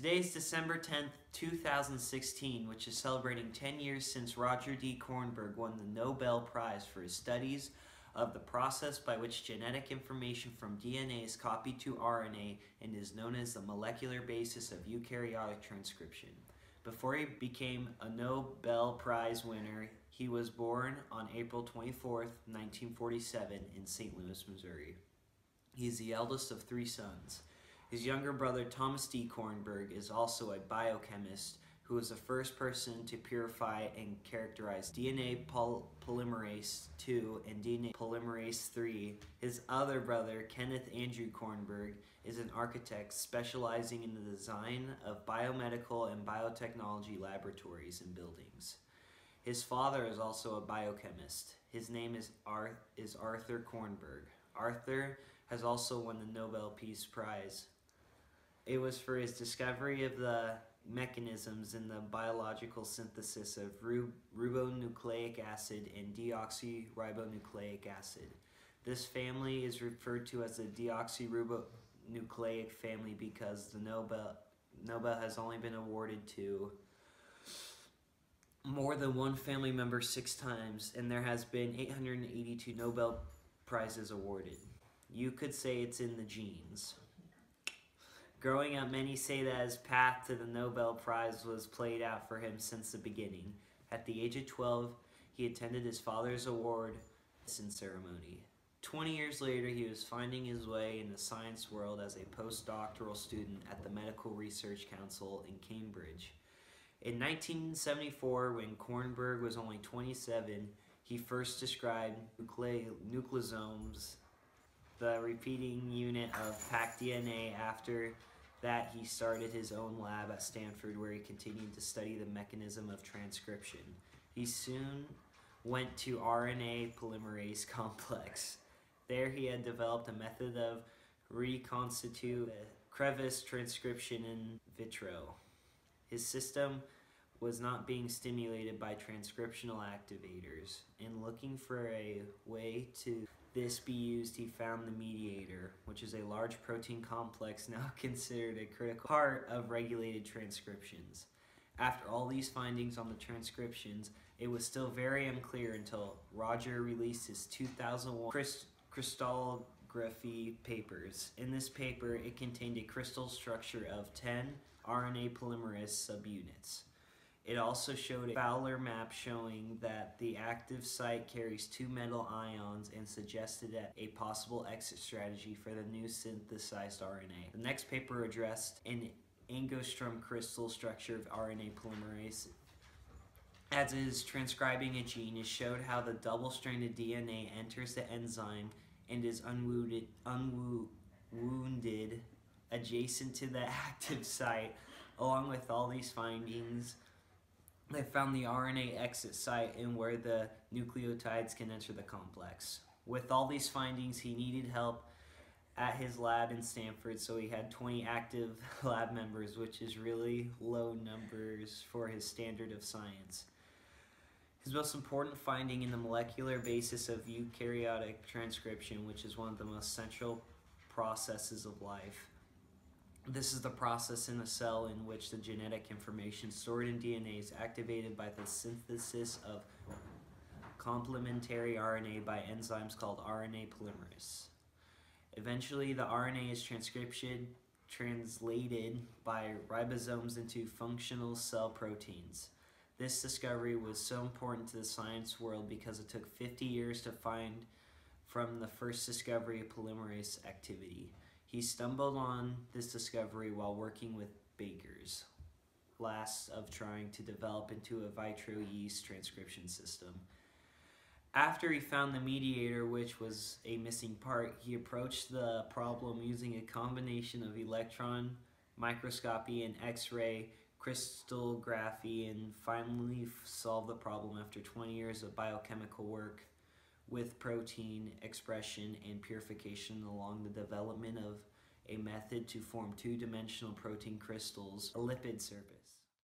Today is December 10th, 2016, which is celebrating 10 years since Roger D. Kornberg won the Nobel Prize for his studies of the process by which genetic information from DNA is copied to RNA and is known as the molecular basis of eukaryotic transcription. Before he became a Nobel Prize winner, he was born on April 24, 1947 in St. Louis, Missouri. He is the eldest of 3 sons. His younger brother, Thomas D. Kornberg, is also a biochemist who was the first person to purify and characterize DNA polymerase II and DNA polymerase III. His other brother, Kenneth Andrew Kornberg, is an architect specializing in the design of biomedical and biotechnology laboratories and buildings. His father is also a biochemist. His name is Arthur Kornberg. Arthur has also won the Nobel Peace Prize. It was for his discovery of the mechanisms in the biological synthesis of ribonucleic acid and deoxyribonucleic acid. This family is referred to as the deoxyribonucleic family because the Nobel has only been awarded to more than one family member 6 times, and there has been 882 Nobel Prizes awarded. You could say it's in the genes. Growing up, many say that his path to the Nobel Prize was played out for him since the beginning. At the age of 12, he attended his father's award ceremony. 20 years later, he was finding his way in the science world as a postdoctoral student at the Medical Research Council in Cambridge. In 1974, when Kornberg was only 27, he first described nucleosomes, the repeating unit of packed DNA. After that, he started his own lab at Stanford, where he continued to study the mechanism of transcription. He soon went to RNA polymerase complex. There he had developed a method of reconstitute crevice transcription in vitro. His system was not being stimulated by transcriptional activators. In looking for a way to this be used, he found the mediator, which is a large protein complex now considered a critical part of regulated transcriptions. After all these findings on the transcriptions, it was still very unclear until Roger released his 2001 crystallography papers. In this paper, it contained a crystal structure of 10 RNA polymerase subunits. It also showed a Fowler map showing that the active site carries 2 metal ions and suggested a possible exit strategy for the new synthesized RNA. The next paper addressed an angstrom crystal structure of RNA polymerase. As it is transcribing a gene, it showed how the double-stranded DNA enters the enzyme and is unwounded adjacent to the active site. Along with all these findings, they found the RNA exit site and where the nucleotides can enter the complex. With all these findings, he needed help at his lab in Stanford, so he had 20 active lab members, which is really low numbers for his standard of science. His most important finding in the molecular basis of eukaryotic transcription, which is one of the most central processes of life. This is the process in a cell in which the genetic information stored in DNA is activated by the synthesis of complementary RNA by enzymes called RNA polymerase. Eventually, the RNA is translated by ribosomes into functional cell proteins. This discovery was so important to the science world because it took 50 years to find from the first discovery of polymerase activity. He stumbled on this discovery while working with bakers, last of trying to develop into a vitro yeast transcription system. After he found the mediator, which was a missing part, he approached the problem using a combination of electron microscopy and X-ray crystallography, and finally solved the problem after 20 years of biochemical work with protein expression and purification along the development of a method to form 2-dimensional protein crystals, a lipid surface.